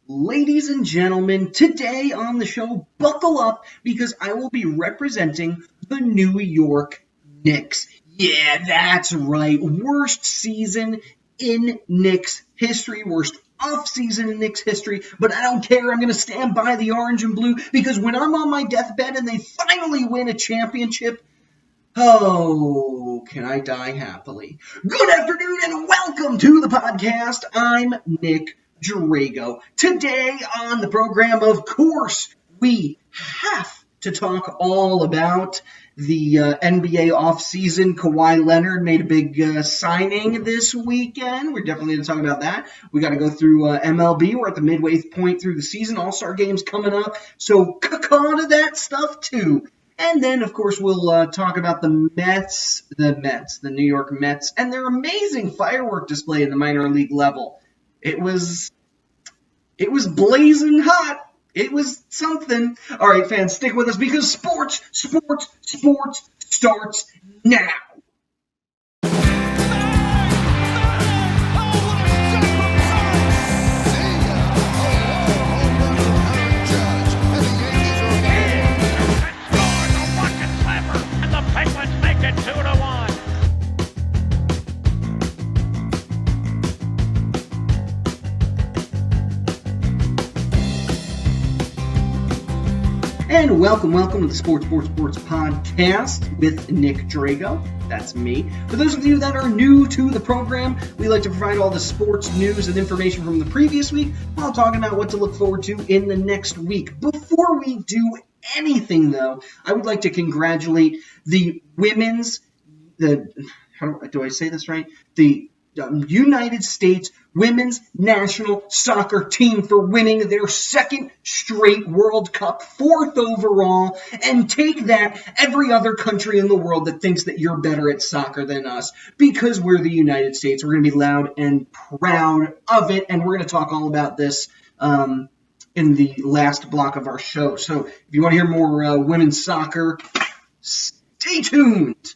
Ladies and gentlemen, today on the show, buckle up because I will be representing the New York Knicks. Yeah, that's right. Worst season in Knicks history, worst off-season in Knicks history, but I don't care. I'm going to stand by the orange and blue because when I'm on my deathbed and they finally win a championship, oh, can I die happily? Good afternoon and welcome to the podcast. I'm Nick Drago. Today on the program, of course, we have to talk all about the NBA offseason. Kawhi Leonard made a big signing this weekend. We're definitely going to talk about that. We got to go through MLB. We're at the midway point through the season. All-Star games coming up. So caw to that stuff too. And then, of course, we'll talk about the New York Mets, and their amazing firework display in the minor league level. It was blazing hot. It was something. All right, fans, stick with us because sports starts now. And welcome to the Sports Podcast with Nick Drago. That's me. For those of you that are new to the program, we like to provide all the sports news and information from the previous week while talking about what to look forward to in the next week. Before we do anything, though, I would like to congratulate the United States women's national soccer team for winning their second straight World Cup, 4th overall, and take that, every other country in the world that thinks that you're better at soccer than us, because we're the United States. We're going to be loud and proud of it, and we're going to talk all about this in the last block of our show. So if you want to hear more women's soccer, stay tuned.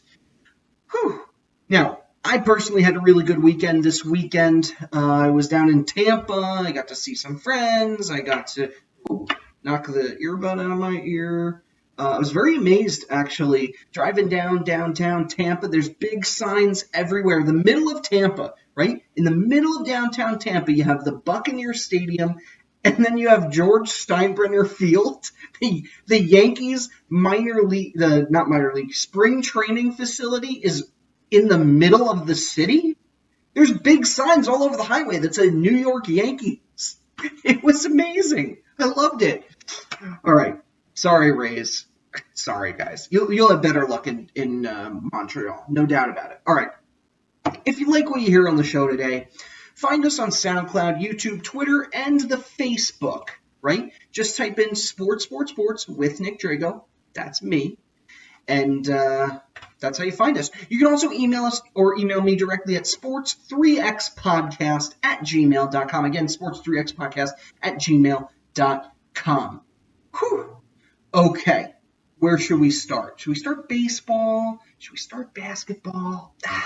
Whew. Now, I personally had a really good weekend this weekend. I was down in Tampa. I got to see some friends. I got to knock the earbud out of my ear. I was very amazed, actually, driving downtown Tampa. There's big signs everywhere. The middle of Tampa, right? In the middle of downtown Tampa, you have the Buccaneer Stadium, and then you have George Steinbrenner Field, the Yankees spring training facility is in the middle of the city. There's big signs all over the highway that say New York Yankees. It was amazing. I loved it. All right. Sorry, Rays. Sorry, guys. You'll have better luck in Montreal. No doubt about it. All right. If you like what you hear on the show today, find us on SoundCloud, YouTube, Twitter, and the Facebook, right? Just type in sports with Nick Drago. That's me. And that's how you find us. You can also email us or email me directly at sports3xpodcast@gmail.com. Again, sports3xpodcast@gmail.com. Whew. Okay, where should we start? Should we start baseball? Should we start basketball? All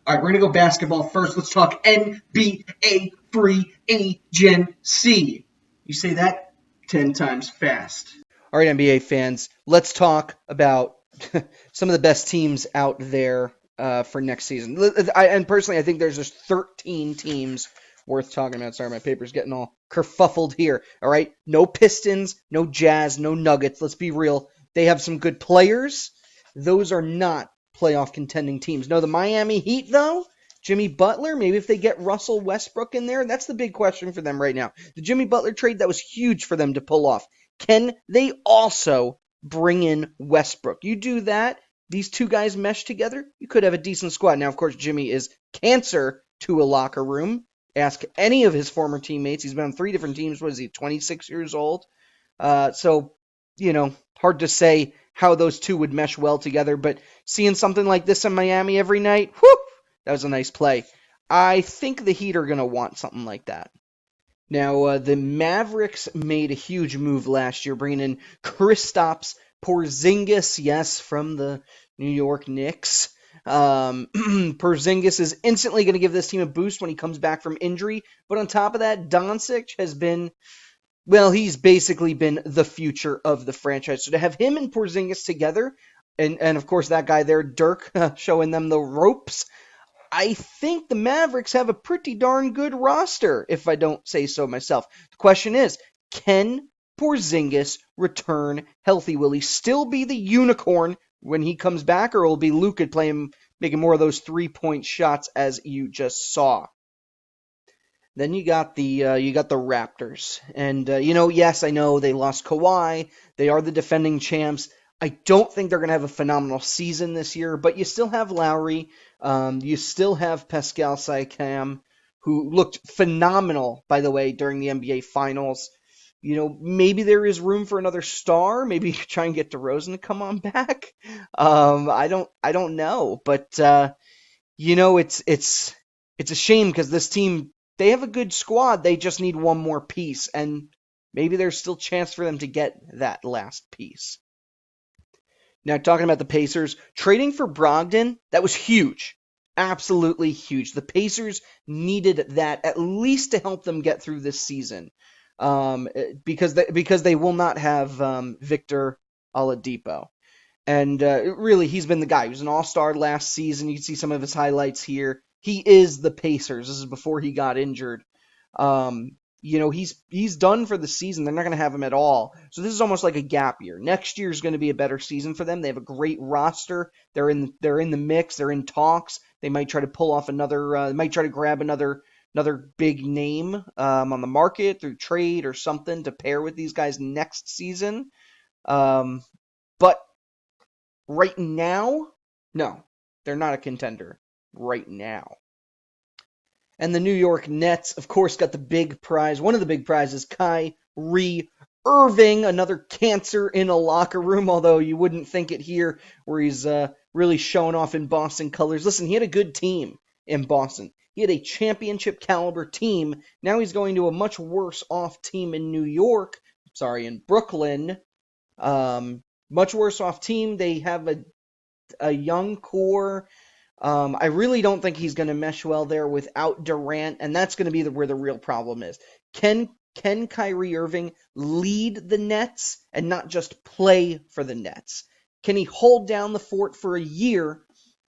right, we're going to go basketball first. Let's talk NBA free agency. You say that 10 times fast. All right, NBA fans, let's talk about some of the best teams out there for next season. And personally, I think there's just 13 teams worth talking about. Sorry, my paper's getting all kerfuffled here. All right, no Pistons, no Jazz, no Nuggets. Let's be real. They have some good players. Those are not playoff contending teams. No, the Miami Heat, though, Jimmy Butler, maybe if they get Russell Westbrook in there, that's the big question for them right now. The Jimmy Butler trade, that was huge for them to pull off. Can they also bring in Westbrook? You do that, these two guys mesh together, you could have a decent squad. Now, of course, Jimmy is cancer to a locker room. Ask any of his former teammates. He's been on 3 different teams. What is he, 26 years old? So, hard to say how those two would mesh well together. But seeing something like this in Miami every night, whew, that was a nice play. I think the Heat are going to want something like that. Now, the Mavericks made a huge move last year, bringing in Kristaps Porzingis, yes, from the New York Knicks. Porzingis is instantly going to give this team a boost when he comes back from injury. But on top of that, Doncic has been, well, he's basically been the future of the franchise. So to have him and Porzingis together, and of course that guy there, Dirk, showing them the ropes, I think the Mavericks have a pretty darn good roster, if I don't say so myself. The question is, can Porzingis return healthy? Will he still be the unicorn when he comes back, or will it be Luka playing, making more of those 3-point shots as you just saw? Then you got the Raptors, and yes, I know they lost Kawhi. They are the defending champs. I don't think they're going to have a phenomenal season this year, but you still have Lowry. You still have Pascal Siakam, who looked phenomenal, by the way, during the NBA Finals. Maybe there is room for another star. Maybe try and get DeRozan to come on back. I don't know, but it's a shame because this team, they have a good squad. They just need one more piece, and maybe there's still chance for them to get that last piece. Now, talking about the Pacers, trading for Brogdon, that was huge. Absolutely huge. The Pacers needed that at least to help them get through this season, because they will not have Victor Oladipo. And really, he's been the guy. He was an all-star last season. You can see some of his highlights here. He is the Pacers. This is before he got injured. He's done for the season. They're not going to have him at all. So this is almost like a gap year. Next year is going to be a better season for them. They have a great roster. They're in the mix. They're in talks. They might try to pull off another. They might try to grab another big name on the market through trade or something to pair with these guys next season. But right now, no, they're not a contender right now. And the New York Nets, of course, got the big prize. One of the big prizes, Kyrie Irving, another cancer in a locker room, although you wouldn't think it here, where he's really showing off in Boston colors. Listen, he had a good team in Boston. He had a championship caliber team. Now he's going to a much worse off team in in Brooklyn. Much worse off team. They have a young core. I really don't think he's going to mesh well there without Durant, and that's going to be where the real problem is. Can Kyrie Irving lead the Nets and not just play for the Nets? Can he hold down the fort for a year,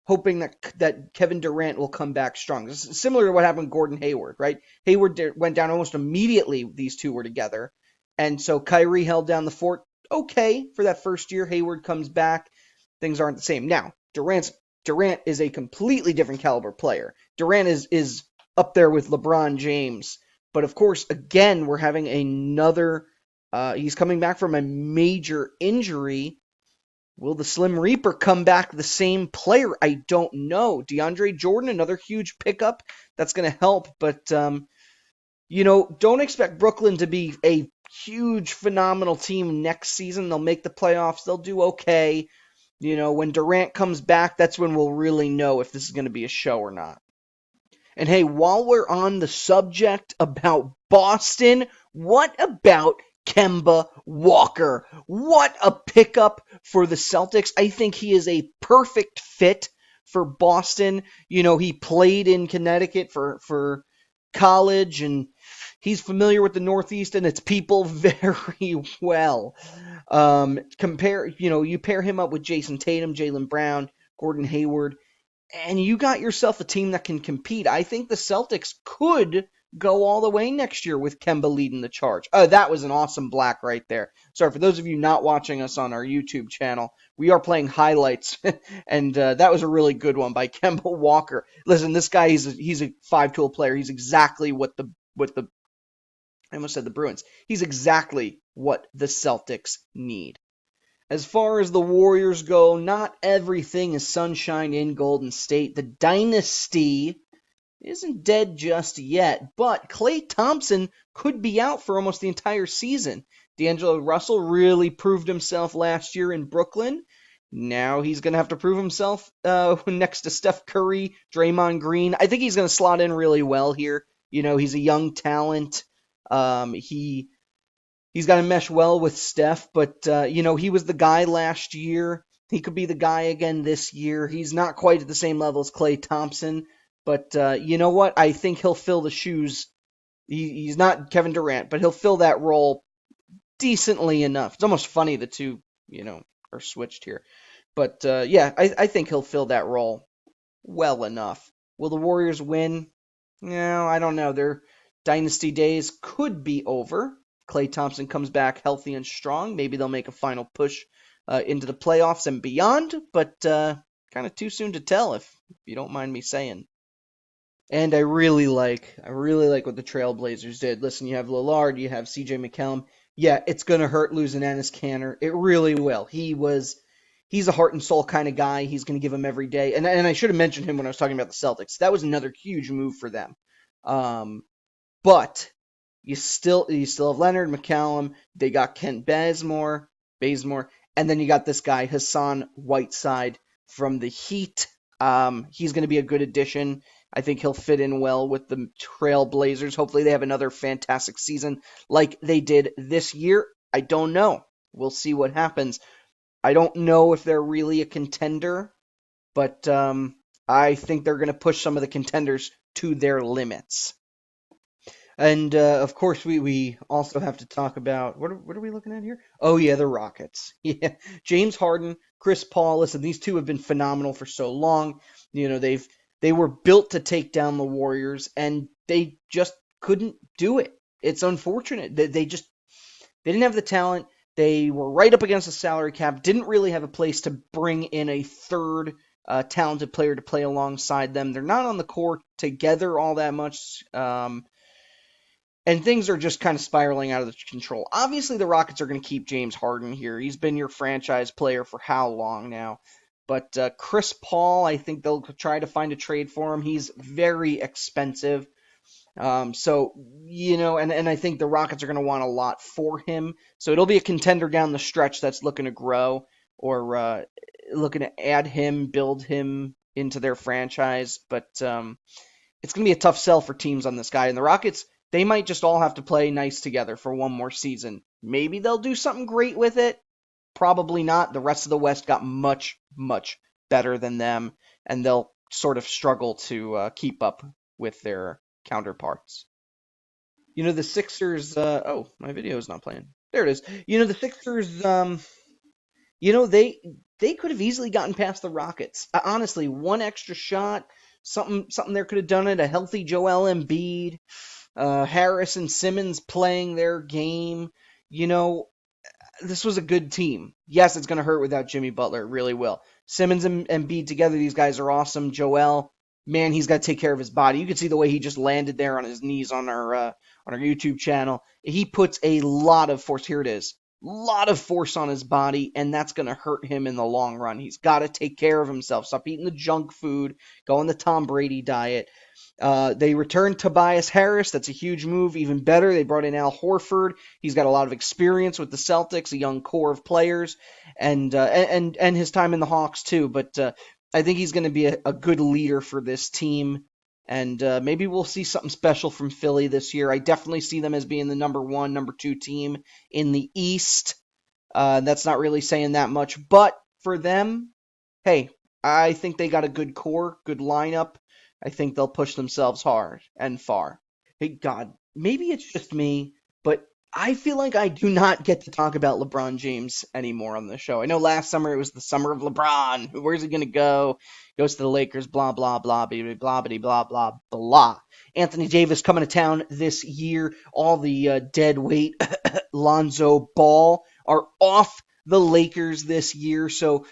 hoping that Kevin Durant will come back strong? This is similar to what happened with Gordon Hayward, right? Hayward went down almost immediately. These two were together, and so Kyrie held down the fort okay for that first year. Hayward comes back, things aren't the same. Now, Durant is a completely different caliber player. Durant is up there with LeBron James. But of course, again, we're having another. He's coming back from a major injury. Will the Slim Reaper come back the same player? I don't know. DeAndre Jordan, another huge pickup. That's going to help. But, don't expect Brooklyn to be a huge, phenomenal team next season. They'll make the playoffs. They'll do okay. When Durant comes back, that's when we'll really know if this is going to be a show or not. And hey, while we're on the subject about Boston, what about Kemba Walker? What a pickup for the Celtics. I think he is a perfect fit for Boston. He played in Connecticut for college, and he's familiar with the Northeast and its people very well. You pair him up with Jason Tatum, Jaylen Brown, Gordon Hayward, and you got yourself a team that can compete. I think the Celtics could go all the way next year with Kemba leading the charge. Oh, that was an awesome black right there. Sorry, for those of you not watching us on our YouTube channel, we are playing highlights, and that was a really good one by Kemba Walker. Listen, this guy, he's a five-tool player. He's exactly what the I almost said the Bruins. He's exactly what the Celtics need. As far as the Warriors go, not everything is sunshine in Golden State. The dynasty isn't dead just yet, but Klay Thompson could be out for almost the entire season. D'Angelo Russell really proved himself last year in Brooklyn. Now he's going to have to prove himself next to Steph Curry, Draymond Green. I think he's going to slot in really well here. He's a young talent. He's got to mesh well with Steph, but he was the guy last year. He could be the guy again this year. He's not quite at the same level as Klay Thompson, but you know what? I think he'll fill the shoes. He's not Kevin Durant, but he'll fill that role decently enough. It's almost funny the two, are switched here. But yeah, I think he'll fill that role well enough. Will the Warriors win? No, I don't know. Their dynasty days could be over. Klay Thompson comes back healthy and strong. Maybe they'll make a final push into the playoffs and beyond, but kind of too soon to tell if you don't mind me saying. And I really like what the Trailblazers did. Listen, you have Lillard, you have CJ McCallum. Yeah, it's gonna hurt losing Enes Kanter. It really will. He's a heart and soul kind of guy. He's gonna give him every day. And I should have mentioned him when I was talking about the Celtics. That was another huge move for them. Um, but you still have Leonard McCallum. They got Kent Bazemore, and then you got this guy Hassan Whiteside from the Heat. He's going to be a good addition. I think he'll fit in well with the Trailblazers. Hopefully, they have another fantastic season like they did this year. I don't know. We'll see what happens. I don't know if they're really a contender, but I think they're going to push some of the contenders to their limits. And of course, we also have to talk about what are we looking at here? Oh yeah, the Rockets. Yeah, James Harden, Chris Paul. Listen, these two have been phenomenal for so long. They were built to take down the Warriors, and they just couldn't do it. It's unfortunate that they didn't have the talent. They were right up against the salary cap. Didn't really have a place to bring in a third talented player to play alongside them. They're not on the court together all that much. And things are just kind of spiraling out of control. Obviously, the Rockets are going to keep James Harden here. He's been your franchise player for how long now? But Chris Paul, I think they'll try to find a trade for him. He's very expensive. And I think the Rockets are going to want a lot for him. So it'll be a contender down the stretch that's looking to grow or looking to add him, build him into their franchise. But it's going to be a tough sell for teams on this guy. And the Rockets, they might just all have to play nice together for one more season. Maybe they'll do something great with it. Probably not. The rest of the West got much, much better than them, and they'll sort of struggle to keep up with their counterparts. The Sixers. Oh, my video is not playing. There it is. The Sixers. They could have easily gotten past the Rockets. Honestly, one extra shot, something there could have done it. A healthy Joel Embiid, Harris and Simmons playing their game. You know, this was a good team. Yes, it's going to hurt without Jimmy Butler. It really will. Simmons and Embiid together, these guys are awesome. Joel, man, he's got to take care of his body. You can see the way he just landed there on his knees on our YouTube channel. He puts a lot of force. Here it is. Lot of force on his body, and that's going to hurt him in the long run. He's got to take care of himself. Stop eating the junk food. Go on the Tom Brady diet. They returned Tobias Harris. That's a huge move. Even better, they brought in Al Horford. He's got a lot of experience with the Celtics, a young core of players, and his time in the Hawks too. But I think he's going to be a good leader for this team. And maybe we'll see something special from Philly this year. I definitely see them as being the number one, number two team in the East. That's not really saying that much. But for them, hey, I think they got a good core, good lineup. I think they'll push themselves hard and far. Hey, God, maybe it's just me, but I feel like I do not get to talk about LeBron James anymore on the show. I know last summer it was the summer of LeBron. Where's he going to go? Goes to the Lakers, blah, blah, blah, blah, blah, blah, blah, blah. Anthony Davis coming to town this year. All the dead weight Lonzo Ball are off the Lakers this year. So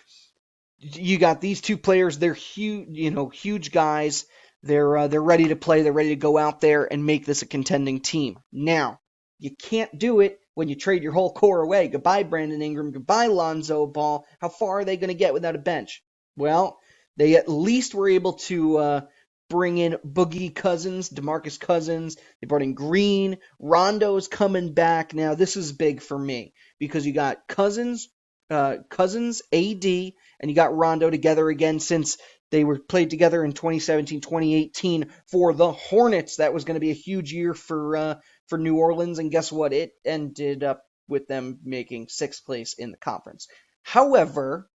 you got these two players. They're huge, huge guys. They're ready to play. They're ready to go out there and make this a contending team. Now, you can't do it when you trade your whole core away. Goodbye, Brandon Ingram. Goodbye, Lonzo Ball. How far are they going to get without a bench? Well, they at least were able to bring in Boogie Cousins, DeMarcus Cousins. They brought in Green. Rondo's coming back. Now, this is big for me because you got Cousins, AD, and you got Rondo together again since they were played together in 2017, 2018 for the Hornets. That was going to be a huge year for New Orleans, and guess what? It ended up with them making sixth place in the conference. However,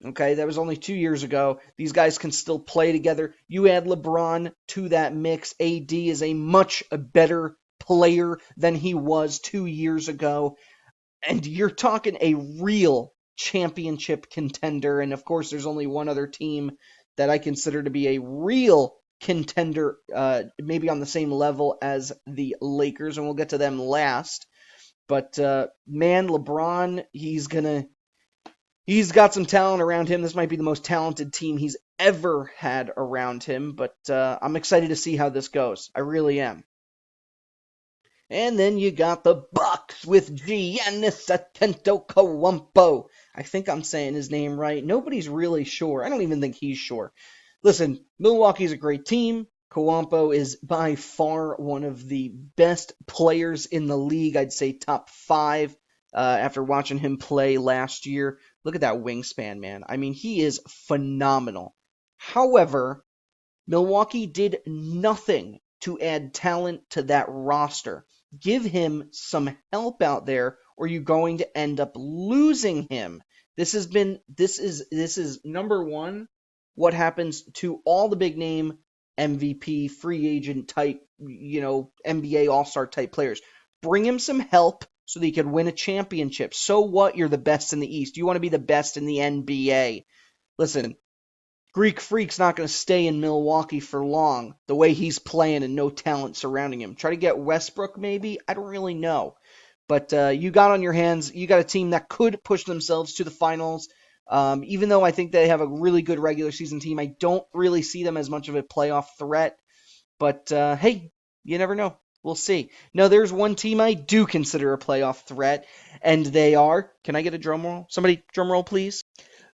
Okay, that was only 2 years ago. These guys can still play together. You add LeBron to that mix. AD is a much better player than he was 2 years ago. And you're talking a real championship contender. And of course, there's only one other team that I consider to be a real contender, maybe on the same level as the Lakers, and we'll get to them last. But man, LeBron, he's got some talent around him. This might be the most talented team he's ever had around him. But I'm excited to see how this goes. I really am. And then you got the Bucks with Giannis Antetokounmpo. I think I'm saying his name right. Nobody's really sure. I don't even think he's sure. Listen, Milwaukee's a great team. Kawampo is by far one of the best players in the league. I'd say top 5 after watching him play last year. Look at that wingspan, man. I mean, he is phenomenal. However, Milwaukee did nothing to add talent to that roster. Give him some help out there, or you're going to end up losing him. This is number one, what happens to all the big name MVP, free agent type, NBA All-Star type players. Bring him some help so that he can win a championship. So what? You're the best in the East. You want to be the best in the NBA. Listen, Greek Freak's not going to stay in Milwaukee for long, the way he's playing and no talent surrounding him. Try to get Westbrook, maybe? I don't really know. But you got on your hands, you got a team that could push themselves to the finals. Even though I think they have a really good regular season team, I don't really see them as much of a playoff threat. But hey, you never know. We'll see. Now, there's one team I do consider a playoff threat, and they are, can I get a drum roll? Somebody, drum roll, please.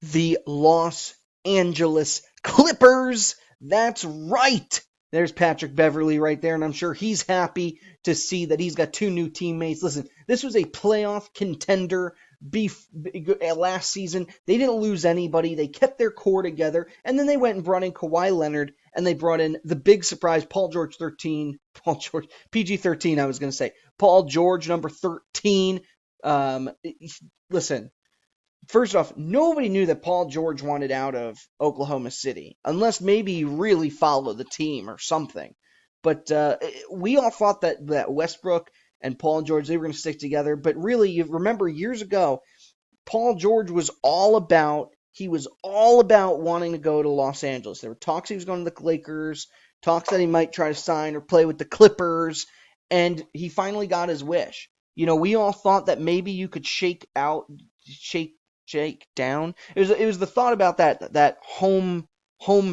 The Los Angeles Clippers. That's right. There's Patrick Beverley right there, and I'm sure he's happy to see that he's got 2 new teammates. Listen, this was a playoff contender last season. They didn't lose anybody. They kept their core together, and then they went and brought in Kawhi Leonard, and they brought in the big surprise, PG-13, I was going to say. Paul George, number 13. Listen, first off, nobody knew that Paul George wanted out of Oklahoma City, unless maybe he really followed the team or something. But we all thought that Westbrook and Paul George, they were going to stick together. But really, you remember years ago, Paul George was all about wanting to go to Los Angeles. There were talks he was going to the Lakers, talks that he might try to sign or play with the Clippers, and he finally got his wish. We all thought that maybe you could shake down. It was the thought about that home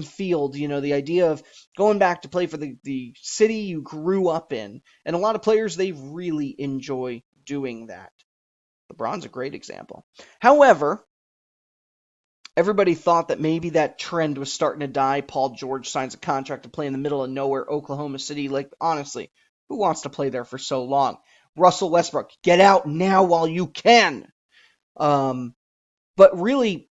field, the idea of going back to play for the city you grew up in. And a lot of players, they really enjoy doing that. LeBron's a great example. However, everybody thought that maybe that trend was starting to die. Paul George signs a contract to play in the middle of nowhere, Oklahoma City. Like, honestly, who wants to play there for so long? Russell Westbrook, get out now while you can. But really,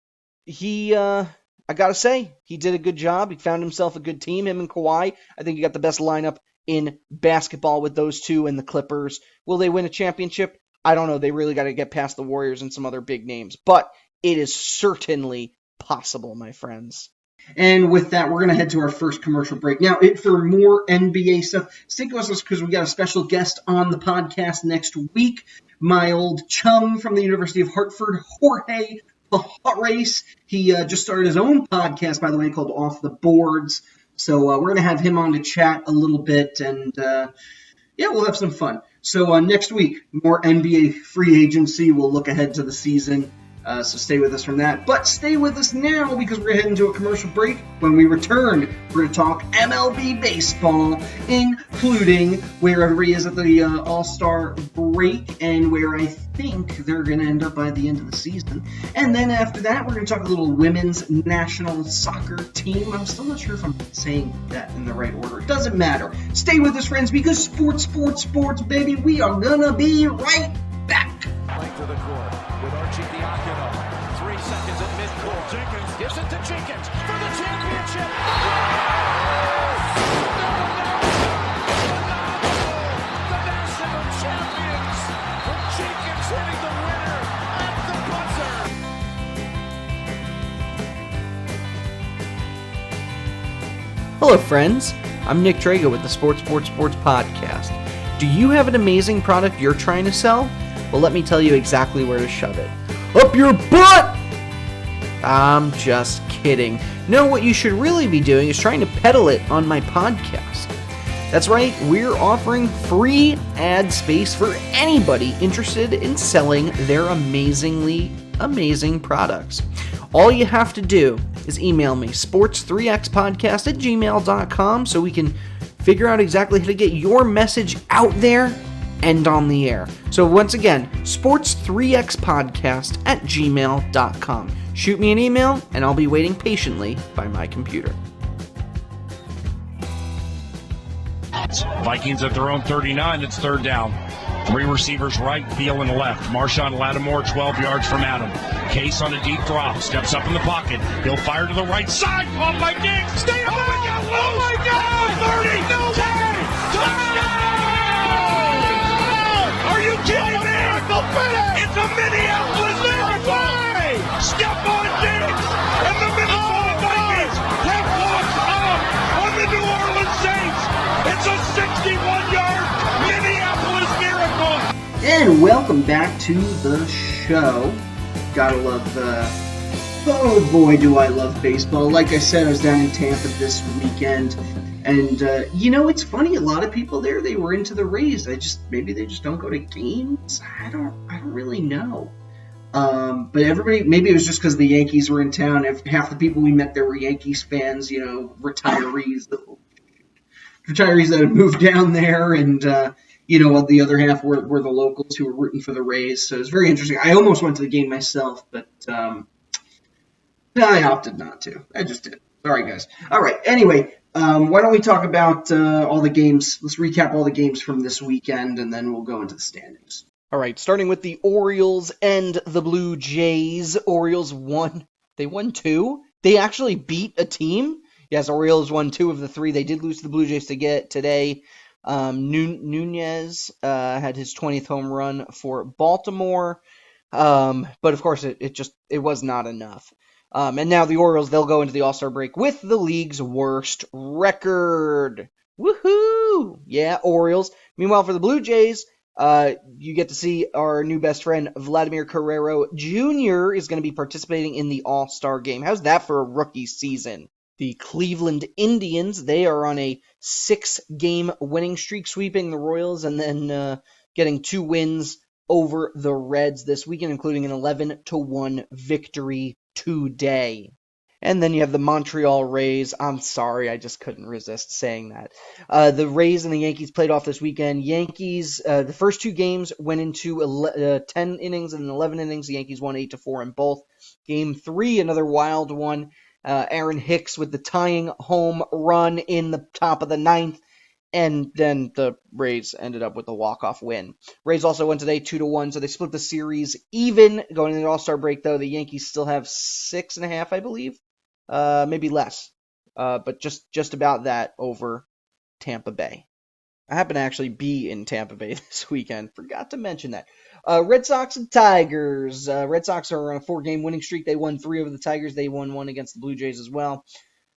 I got to say, he did a good job. He found himself a good team, him and Kawhi. I think he got the best lineup in basketball with those two and the Clippers. Will they win a championship? I don't know. They really got to get past the Warriors and some other big names. But it is certainly possible, my friends. And with that, we're going to head to our first commercial break. Now, for more NBA stuff, stick with us because we got a special guest on the podcast next week. My old chum from the University of Hartford, Jorge Race. He just started his own podcast, by the way, called Off the Boards. So we're going to have him on to chat a little bit, and we'll have some fun. So next week, more NBA free agency. We'll look ahead to the season. So stay with us from that. But stay with us now because we're heading to a commercial break. When we return, we're going to talk MLB baseball, including where everybody is at the All-Star break and where I think they're going to end up by the end of the season. And then after that, we're going to talk a little women's national soccer team. I'm still not sure if I'm saying that in the right order. It doesn't matter. Stay with us, friends, because sports, baby. We are going to be right back. Right to the court with Archie Diacono. 3 seconds at midcourt. Jenkins gives it to Jenkins for the championship. The national champions. With Jenkins hitting the winner at the buzzer. Hello, friends. I'm Nick Drago with the Sports Podcast. Do you have an amazing product you're trying to sell? Well, let me tell you exactly where to shove it. Up your butt! I'm just kidding. No, what you should really be doing is trying to peddle it on my podcast. That's right, we're offering free ad space for anybody interested in selling their amazing products. All you have to do is email me, sports3xpodcast@gmail.com, so we can figure out exactly how to get your message out there and on the air. So once again, sports3xpodcast@gmail.com. Shoot me an email, and I'll be waiting patiently by my computer. Vikings at their own 39. It's third down. Three receivers right, Thielen left. Marshawn Lattimore 12 yards from Adam. Case on a deep drop. Steps up in the pocket. He'll fire to the right side. Caught by Diggs. Stay up. Oh my God. 30. No 10. Touchdown. Are you kidding me? It's a Minneapolis miracle. Stephon Diggs and the Minnesota Vikings have walked off on the New Orleans Saints. It's a 61-yard Minneapolis miracle. And welcome back to the show. Gotta love, oh boy, do I love baseball. Like I said, I was down in Tampa this weekend, and it's funny. A lot of people there, they were into the Rays. Maybe they just don't go to games. I don't really know. But everybody, maybe it was just because the Yankees were in town. Half the people we met there were Yankees fans, retirees that had moved down there, and the other half were the locals who were rooting for the Rays. So it was very interesting. I almost went to the game myself, but I opted not to. I just did. Sorry, guys. All right. Anyway, why don't we talk about all the games? Let's recap all the games from this weekend, and then we'll go into the standings. All right, starting with the Orioles and the Blue Jays. Orioles won. They won 2. They actually beat a team. Yes, Orioles won 2 of the 3. They did lose to the Blue Jays today. Nunez had his 20th home run for Baltimore, but of course it was not enough. And now the Orioles, they'll go into the All-Star break with the league's worst record. Woohoo! Yeah, Orioles. Meanwhile, for the Blue Jays, you get to see our new best friend, Vladimir Guerrero Jr. is going to be participating in the All-Star game. How's that for a rookie season? The Cleveland Indians, they are on a 6-game winning streak, sweeping the Royals and then getting 2 wins over the Reds this weekend, including an 11-1 victory today. And then you have the Montreal Rays. I'm sorry, I just couldn't resist saying that. The Rays and the Yankees played off this weekend. Yankees, the first 2 games went into 10 innings and 11 innings. The Yankees won 8-4 in both. Game 3, another wild one. Aaron Hicks with the tying home run in the top of the 9th. And then the Rays ended up with a walk-off win. Rays also won today 2-1, so they split the series even. Going into the All-Star break, though, the Yankees still have 6.5, I believe. Maybe less, but just about that over Tampa Bay. I happen to actually be in Tampa Bay this weekend. Forgot to mention that. Red Sox and Tigers. Red Sox are on a 4-game winning streak. They won 3 over the Tigers. They won 1 against the Blue Jays as well.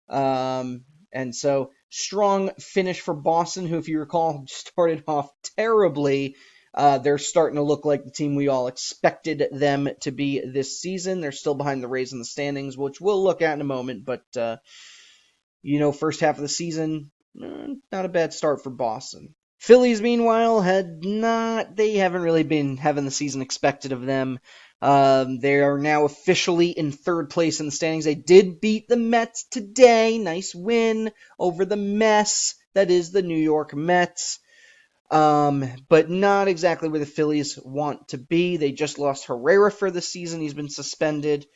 And so strong finish for Boston, who, if you recall, started off terribly. They're starting to look like the team we all expected them to be this season. They're still behind the Rays in the standings, which we'll look at in a moment. But, first half of the season, not a bad start for Boston. Phillies, meanwhile, they haven't really been having the season expected of them. They are now officially in 3rd place in the standings. They did beat the Mets today. Nice win over the mess that is the New York Mets. But not exactly where the Phillies want to be. They just lost Herrera for the season. He's been suspended.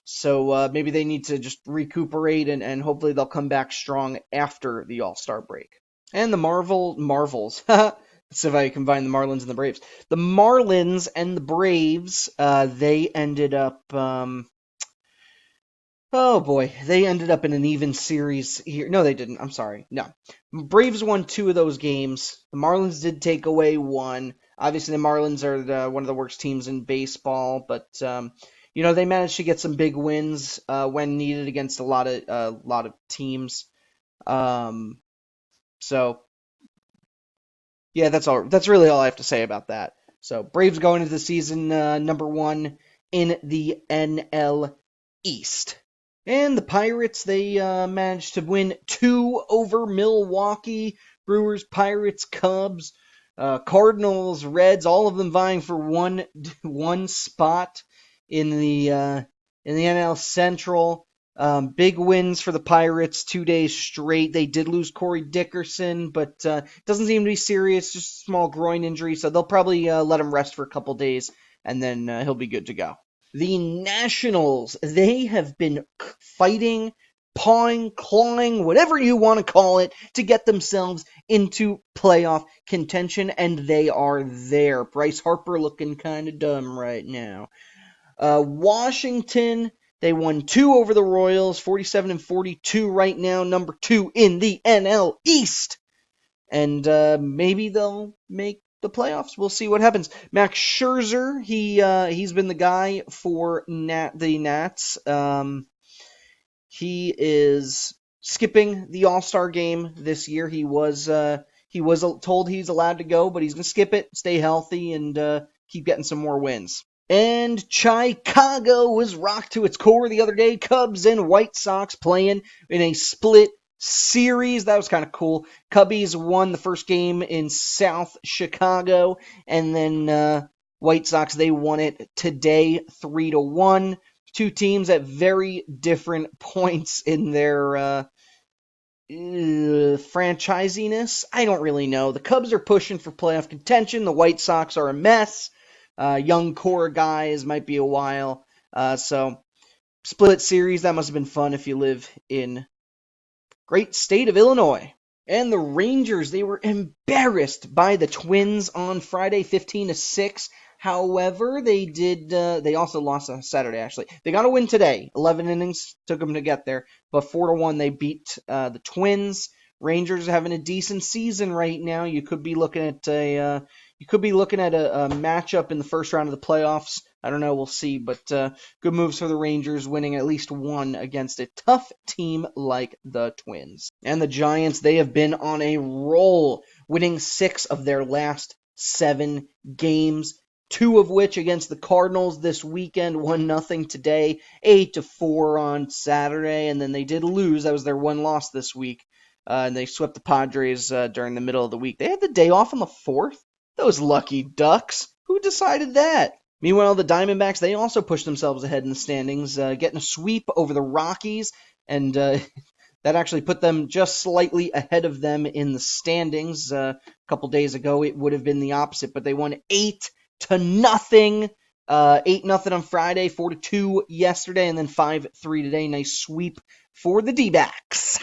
So maybe they need to just recuperate and hopefully they'll come back strong after the All-Star break. And the Marvels. So if I combine the Marlins and the Braves. The Marlins and the Braves, they ended up... they ended up in an even series here. No, they didn't. I'm sorry. No. Braves won 2 of those games. The Marlins did take away 1. Obviously, the Marlins are one of the worst teams in baseball, but they managed to get some big wins when needed against a lot of teams. So yeah, that's all. That's really all I have to say about that. So Braves going into the season number 1 in the NL East. And the Pirates, they managed to win 2 over Milwaukee. Brewers, Pirates, Cubs, Cardinals, Reds, all of them vying for one spot in the NL Central. Big wins for the Pirates 2 days straight. They did lose Corey Dickerson, but doesn't seem to be serious, just a small groin injury, so they'll probably let him rest for a couple days, and then he'll be good to go. The Nationals, they have been fighting, pawing, clawing, whatever you want to call it, to get themselves into playoff contention, and they are there. Bryce Harper looking kind of dumb right now. Washington, they won 2 over the Royals, 47-42 right now, number 2 in the NL East. And maybe they'll make the playoffs. We'll see what happens. Max Scherzer, he's been the guy for the Nats. He is skipping the All-Star game this year. He was told he's allowed to go, but he's going to skip it, stay healthy, and keep getting some more wins. And Chicago was rocked to its core the other day. Cubs and White Sox playing in a split series. That was kind of cool. Cubbies won the first game in South Chicago, and then White Sox, they won it today 3-1. 2 teams at very different points in their franchisiness. I don't really know. The Cubs are pushing for playoff contention. The White Sox are a mess. Young core guys, might be a while. So split series, that must have been fun if you live in great state of Illinois. And the Rangers, they were embarrassed by the Twins on Friday, 15-6. However, they also lost on Saturday, actually. They got a win today. 11 innings took them to get there. But 4-1, they beat the Twins. Rangers are having a decent season right now. You could be looking at a matchup in the first round of the playoffs. I don't know, we'll see, but good moves for the Rangers, winning at least 1 against a tough team like the Twins. And the Giants, they have been on a roll, winning 6 of their last 7 games, 2 of which against the Cardinals this weekend, 1-0 today, 8-4 on Saturday, and then they did lose. That was their one loss this week, and they swept the Padres during the middle of the week. They had the day off on the 4th. Those lucky Ducks. Who decided that? Meanwhile, the Diamondbacks, they also pushed themselves ahead in the standings, getting a sweep over the Rockies, and that actually put them just slightly ahead of them in the standings. A couple days ago, it would have been the opposite, but they won 8-0. 8-0 on Friday, 4-2 yesterday, and then 5-3 today. Nice sweep for the D-backs.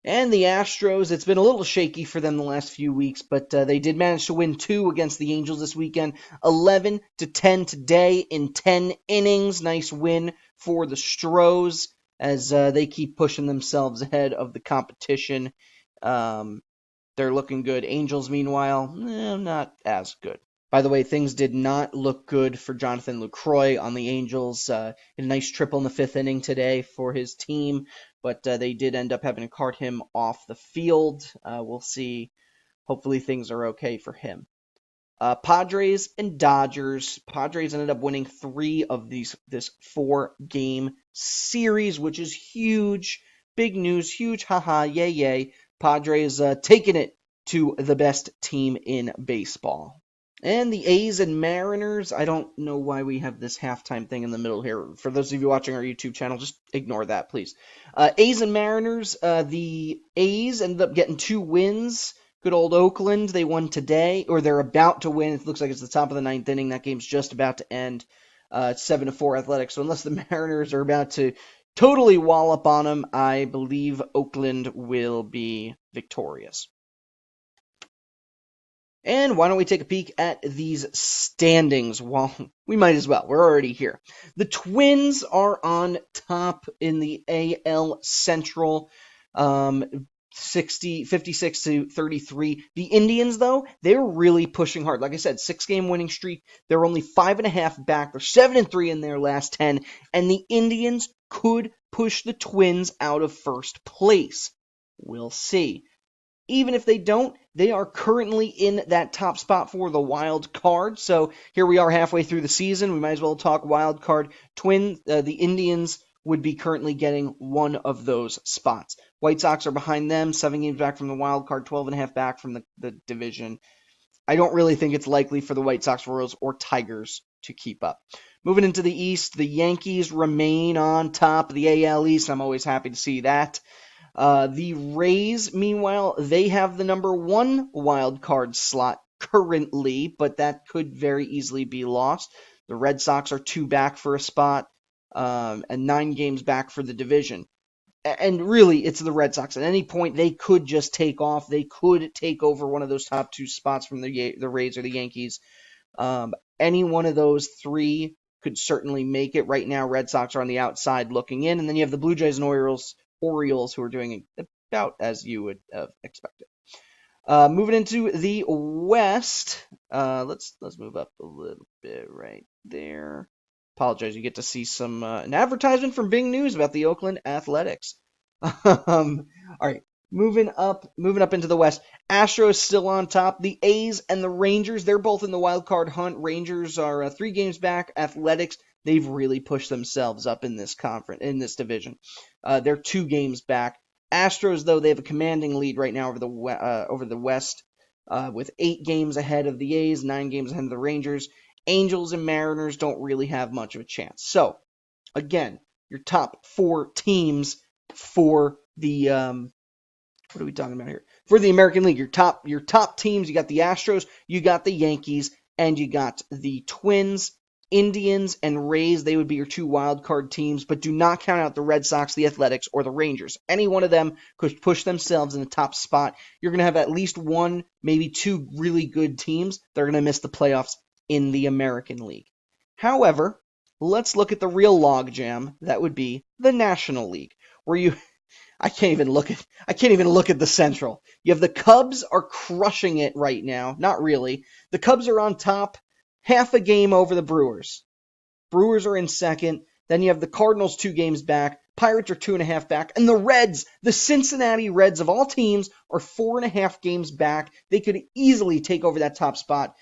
And the Astros, it's been a little shaky for them the last few weeks, but they did manage to win 2 against the Angels this weekend. 11-10 today in 10 innings. Nice win for the Stros as they keep pushing themselves ahead of the competition. They're looking good. Angels, meanwhile, not as good. By the way, things did not look good for Jonathan Lucroy on the Angels. A nice triple in the 5th inning today for his team, but they did end up having to cart him off the field. We'll see. Hopefully things are okay for him. Padres and Dodgers. Padres ended up winning 3 of this 4-game series, which is huge. Big news. Huge. Haha. Yay, yay. Padres taking it to the best team in baseball. And the A's and Mariners, I don't know why we have this halftime thing in the middle here. For those of you watching our YouTube channel, just ignore that, please. A's and Mariners, the A's ended up getting 2 wins. Good old Oakland, they won today, or they're about to win. It looks like it's the top of the 9th inning. That game's just about to end. It's 7-4 Athletics. So unless the Mariners are about to totally wallop on them, I believe Oakland will be victorious. And why don't we take a peek at these standings? Well, we might as well. We're already here. The Twins are on top in the AL Central, 56-33. The Indians, though, they're really pushing hard. Like I said, 6-game winning streak. They're only 5.5 back. They're 7-3 in their last 10. And the Indians could push the Twins out of first place. We'll see. Even if they don't, they are currently in that top spot for the wild card. So here we are halfway through the season. We might as well talk wild card. The Indians would be currently getting one of those spots. White Sox are behind them, 7 games back from the wild card, 12.5 back from the division. I don't really think it's likely for the White Sox, Royals, or Tigers to keep up. Moving into the East, the Yankees remain on top of the AL East. I'm always happy to see that. The Rays, meanwhile, they have the number 1 wild card slot currently, but that could very easily be lost. The Red Sox are 2 back for a spot, and 9 games back for the division. And really, it's the Red Sox. At any point, they could just take off. They could take over one of those top 2 spots from the Rays or the Yankees. Any one of those 3 could certainly make it. Right now, Red Sox are on the outside looking in, and then you have the Blue Jays and Orioles who are doing about as you would have expected. Moving into the West, let's move up a little bit right there. Apologize, you get to see some an advertisement from Bing News about the Oakland Athletics. All right, moving up into the West. Astros still on top. The A's and the Rangers, they're both in the wild card hunt. Rangers are 3 games back. Athletics, they've really pushed themselves up in this division. They're 2 games back. Astros, though, they have a commanding lead right now over the West, with 8 games ahead of the A's, 9 games ahead of the Rangers. Angels and Mariners don't really have much of a chance. So, again, your top 4 teams for the what are we talking about here? For the American League, your top teams, you got the Astros, you got the Yankees, and you got the Twins. Indians and Rays, they would be your 2 wild card teams, but do not count out the Red Sox, the Athletics, or the Rangers. Any one of them could push themselves in the top spot. You're going to have at least 1, maybe 2 really good teams that are going to miss the playoffs in the American League. However, let's look at the real logjam. That would be the National League, where I can't even look at the Central. You have the Cubs are crushing it right now. Not really. The Cubs are on top, half a game over the Brewers. Brewers are in second. Then you have the Cardinals 2 games back. Pirates are 2.5 back. And the Reds, the Cincinnati Reds of all teams, are 4.5 games back. They could easily take over that top spot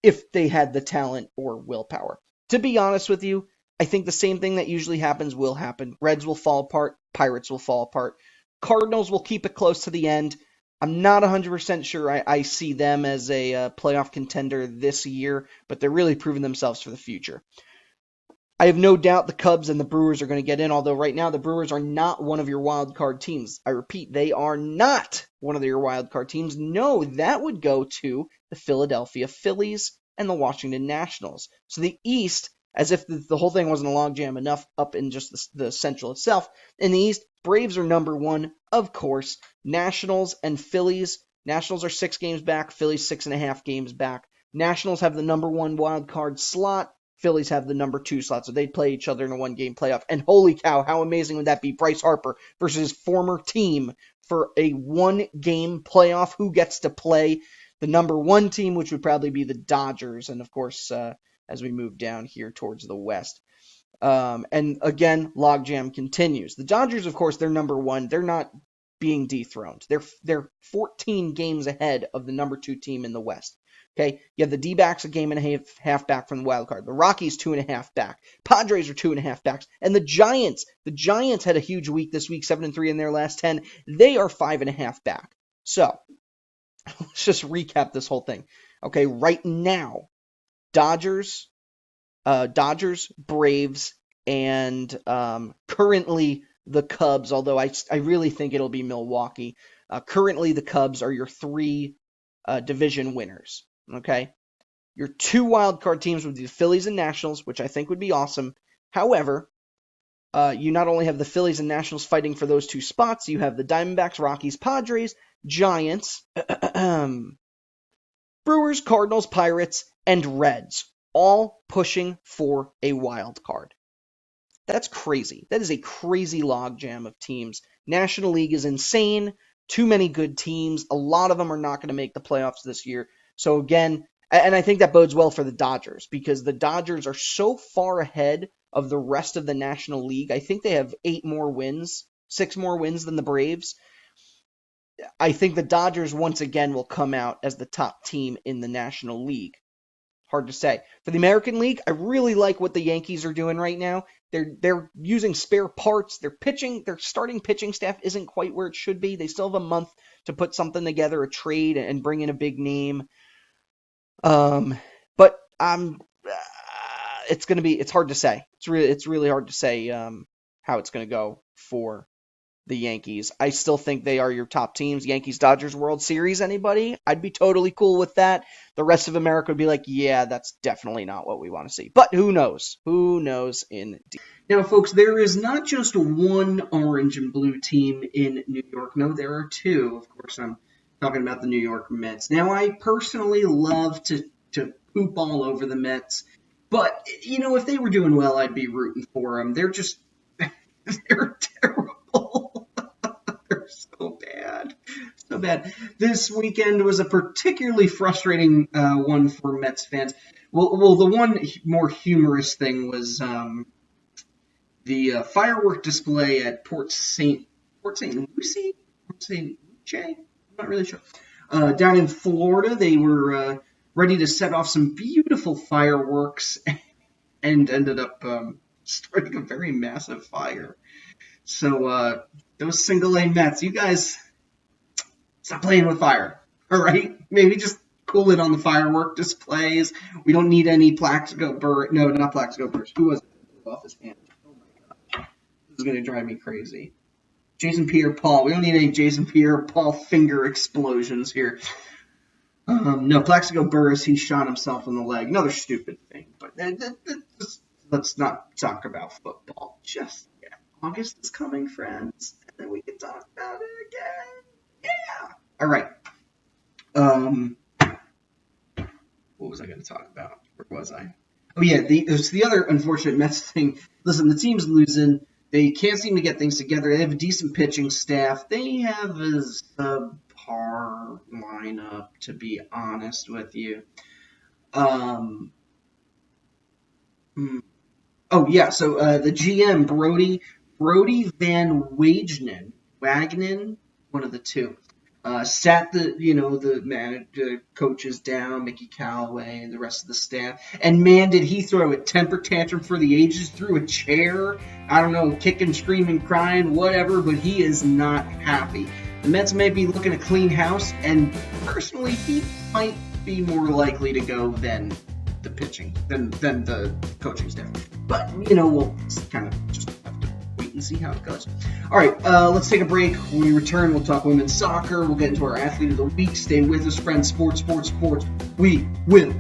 if they had the talent or willpower. To be honest with you, I think the same thing that usually happens will happen. Reds will fall apart. Pirates will fall apart. Cardinals will keep it close to the end. I'm not 100% sure I see them as a playoff contender this year, but they're really proving themselves for the future. I have no doubt the Cubs and the Brewers are going to get in, although right now the Brewers are not one of your wild card teams. I repeat, they are not one of your wild card teams. No, that would go to the Philadelphia Phillies and the Washington Nationals. So the East, as if the whole thing wasn't a logjam enough up in just the Central itself, in the East, Braves are number 1, of course. Nationals and Phillies. Nationals are 6 games back. Phillies 6.5 games back. Nationals have the number 1 wild card slot. Phillies have the number 2 slot, so they'd play each other in a 1-game playoff. And holy cow, how amazing would that be? Bryce Harper versus his former team for a 1-game playoff. Who gets to play the number 1 team, which would probably be the Dodgers, and of course, as we move down here towards the West. And again, logjam continues. The Dodgers, of course, they're number 1. They're not being dethroned. They're 14 games ahead of the number 2 team in the West. Okay, you have the D-backs a game and a half back from the wild card. The Rockies 2.5 back. Padres are 2.5 backs. And the Giants had a huge week this week, 7-3 in their last 10. They are 5.5 back. So, let's just recap this whole thing. Okay, right now, Dodgers, Braves, and currently the Cubs, although I really think it'll be Milwaukee. Currently, the Cubs are your 3 division winners. Okay, your 2 wild card teams would be the Phillies and Nationals, which I think would be awesome. However, you not only have the Phillies and Nationals fighting for those 2 spots, you have the Diamondbacks, Rockies, Padres, Giants, Brewers, Cardinals, Pirates, and Reds, all pushing for a wild card. That's crazy. That is a crazy logjam of teams. National League is insane. Too many good teams. A lot of them are not going to make the playoffs this year. So again, and I think that bodes well for the Dodgers because the Dodgers are so far ahead of the rest of the National League. I think they have 6 more wins than the Braves. I think the Dodgers once again will come out as the top team in the National League. Hard to say. For the American League, I really like what the Yankees are doing right now. They're using spare parts. Their starting pitching staff isn't quite where it should be. They still have a month to put something together, a trade, and bring in a big name. But it's hard to say. It's really hard to say how it's going to go for the Yankees. I still think they are your top teams. Yankees-Dodgers World Series, anybody? I'd be totally cool with that. The rest of America would be like, yeah, that's definitely not what we want to see. But who knows? Who knows indeed. Now, folks, there is not just one orange and blue team in New York. No, there are two. Of course, I'm talking about the New York Mets. Now, I personally love to poop all over the Mets. But, if they were doing well, I'd be rooting for them. They're terrible. They're so bad. So bad. This weekend was a particularly frustrating one for Mets fans. Well, the one more humorous thing was the firework display at Port St. Lucie? Port St. Lucie? I'm not really sure. Down in Florida, they were ready to set off some beautiful fireworks and ended up starting a very massive fire. So those single-A Mets, you guys, stop playing with fire, all right? Maybe just cool it on the firework displays. We don't need any Plaxico Burress. No, not Plaxico Burress. Who was it? Off his hand. Oh, my gosh. This is going to drive me crazy. Jason Pierre-Paul. We don't need any Jason Pierre-Paul finger explosions here. No, Plaxico Burress, he shot himself in the leg. Another stupid thing. But let's not talk about football. August is coming, friends. And then we can talk about it again. Yeah. All right. What was I going to talk about? Where was I? Oh, yeah. There's the other unfortunate Mets thing. Listen, the team's losing. They can't seem to get things together. They have a decent pitching staff. They have a subpar lineup, to be honest with you. Oh, yeah. So the GM, Brody Van Wagenen, one of the two, sat the coaches down, Mickey Callaway and the rest of the staff, and man, did he throw a temper tantrum for the ages, threw a chair, I don't know, kicking, screaming, crying, whatever, but he is not happy. The Mets may be looking to clean house, and personally, he might be more likely to go than the pitching, than the coaching staff. But, we'll kind of just have to wait and see how it goes. All right, let's take a break. When we return, we'll talk women's soccer. We'll get into our athlete of the week. Stay with us, friends. Sports. We will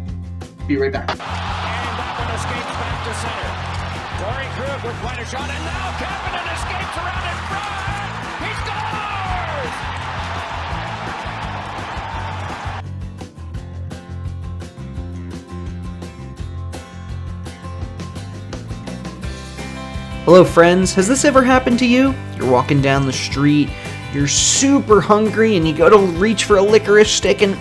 be right back. And Buckland escapes back to center. Dory Krug with quite a shot, and now Kapanen escapes around in front. He scores! Hello friends, has this ever happened to you? You're walking down the street, you're super hungry, and you go to reach for a licorice stick and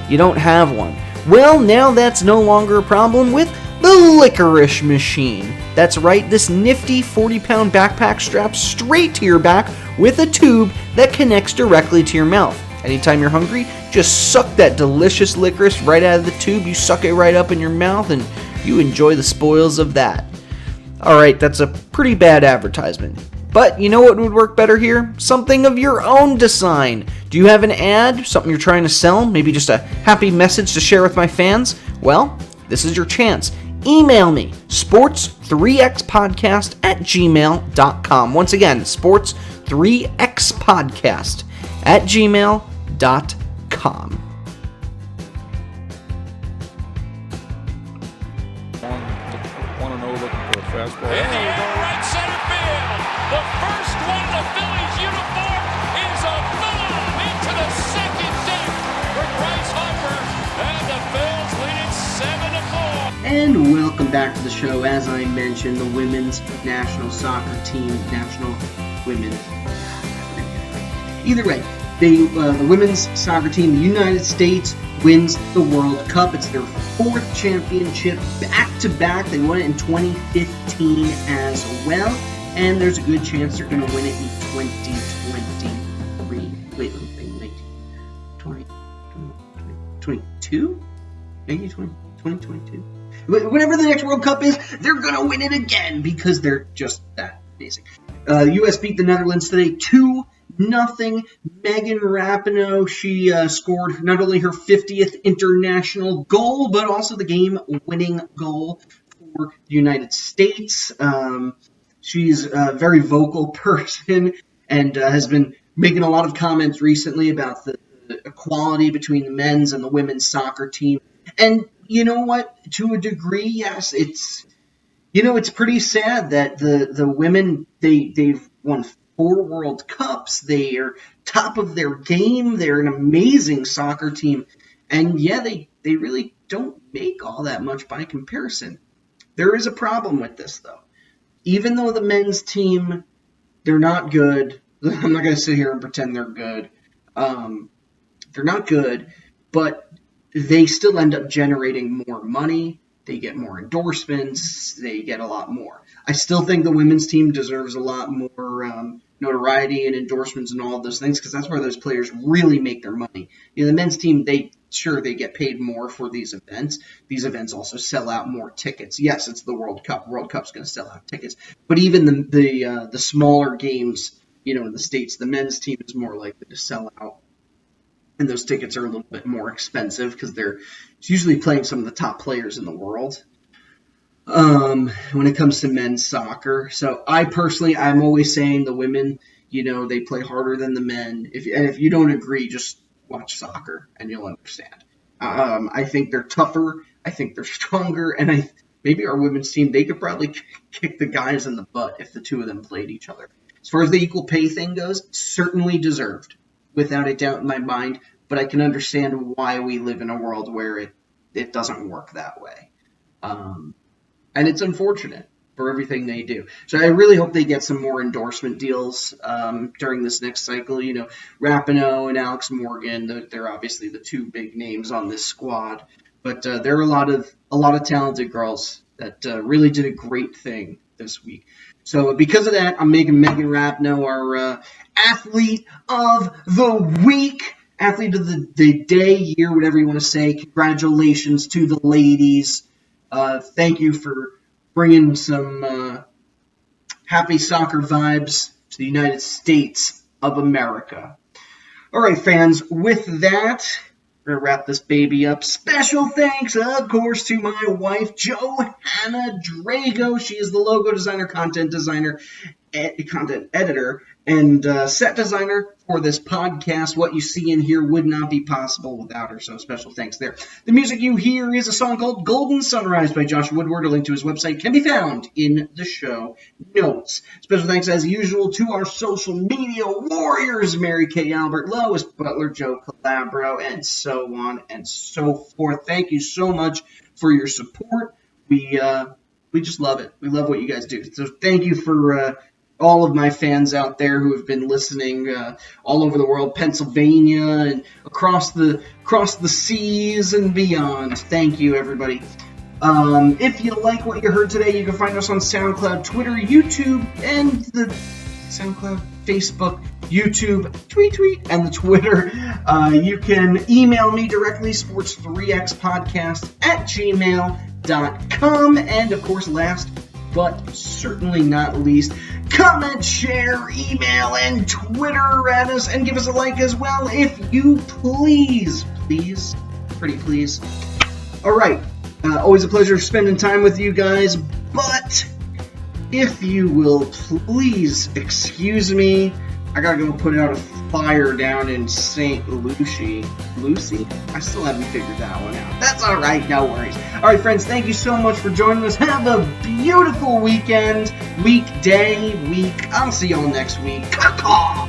you don't have one. Well, now that's no longer a problem with the licorice machine. That's right, this nifty 40-pound backpack straps straight to your back with a tube that connects directly to your mouth. Anytime you're hungry, just suck that delicious licorice right out of the tube, you suck it right up in your mouth, and you enjoy the spoils of that. Alright, that's a pretty bad advertisement. But you know what would work better here? Something of your own design. Do you have an ad? Something you're trying to sell? Maybe just a happy message to share with my fans? Well, this is your chance. Email me, sports3xpodcast@gmail.com. Once again, sports3xpodcast@gmail.com. Fastball. In the air, right center field. The first one in the Phillies uniform is a bomb into the second deck for Bryce Harper, and the Phils lead it 7-4. And welcome back to the show. As I mentioned, the women's national soccer team, national women's. Either way, the women's soccer team, the United States, wins the World Cup. It's their fourth championship back-to-back. They won it in 2015 as well, and there's a good chance they're going to win it in 2023. 2022? Maybe 2022? Whatever the next World Cup is, they're going to win it again because they're just that amazing. U.S. beat the Netherlands today 2-0. Megan Rapinoe, she scored not only her 50th international goal, but also the game-winning goal for the United States. She's a very vocal person and has been making a lot of comments recently about the equality between the men's and the women's soccer team. And you know what? To a degree, yes, it's pretty sad that the women, they've won 4 World Cups. They are top of their game. They're an amazing soccer team. And yeah, they really don't make all that much by comparison. There is a problem with this, though. Even though the men's team, they're not good. I'm not going to sit here and pretend they're good. They're not good, but they still end up generating more money. They get more endorsements. They get a lot more. I still think the women's team deserves a lot more notoriety and endorsements and all of those things because that's where those players really make their money. The men's team, they get paid more for these events. These events also sell out more tickets. Yes, it's the World Cup. World Cup's going to sell out tickets. But even the smaller games, in the States, the men's team is more likely to sell out. And those tickets are a little bit more expensive because they're usually playing some of the top players in the world when it comes to men's soccer. So I'm always saying the women, they play harder than the men. If you don't agree, just watch soccer and you'll understand. I think they're tougher. I think they're stronger. And maybe our women's team, they could probably kick the guys in the butt if the two of them played each other. As far as the equal pay thing goes, certainly deserved. Without a doubt in my mind, but I can understand why we live in a world where it doesn't work that way. And it's unfortunate for everything they do. So I really hope they get some more endorsement deals during this next cycle. Rapinoe and Alex Morgan, they're obviously the two big names on this squad. But there are a lot of talented girls that really did a great thing this week. So because of that, I'm making Megan Rapinoe our athlete of the week, athlete of the day, year, whatever you want to say. Congratulations to the ladies. Thank you for bringing some happy soccer vibes to the United States of America. All right, fans, with that, we're going to wrap this baby up. Special thanks, of course, to my wife, Johanna Drago. She is the logo designer, content designer, content editor, and set designer for this podcast. What you see in here would not be possible without her, so special thanks there. The music you hear is a song called Golden Sunrise by Josh Woodward. A link to his website can be found in the show notes. Special thanks, as usual, to our social media warriors, Mary Kay Albert, Lois Butler, Joe Calabro, and so on and so forth. Thank you so much for your support. We just love it. We love what you guys do. So thank you for all of my fans out there who have been listening all over the world, Pennsylvania and across the seas and beyond. Thank you, everybody. If you like what you heard today, you can find us on SoundCloud, Twitter, YouTube, and the SoundCloud, Facebook, YouTube, tweet, and the Twitter. You can email me directly, sports3xpodcast@gmail.com. And, of course, last but certainly not least, comment, share, email, and Twitter at us, and give us a like as well, if you please. Please. Pretty please. All right. Always a pleasure spending time with you guys, but if you will please excuse me, I gotta go put out a fire down in St. Lucie. Lucy? I still haven't figured that one out. That's alright, no worries. Alright, friends, thank you so much for joining us. Have a beautiful weekend, weekday, week. I'll see y'all next week. Caw-caw!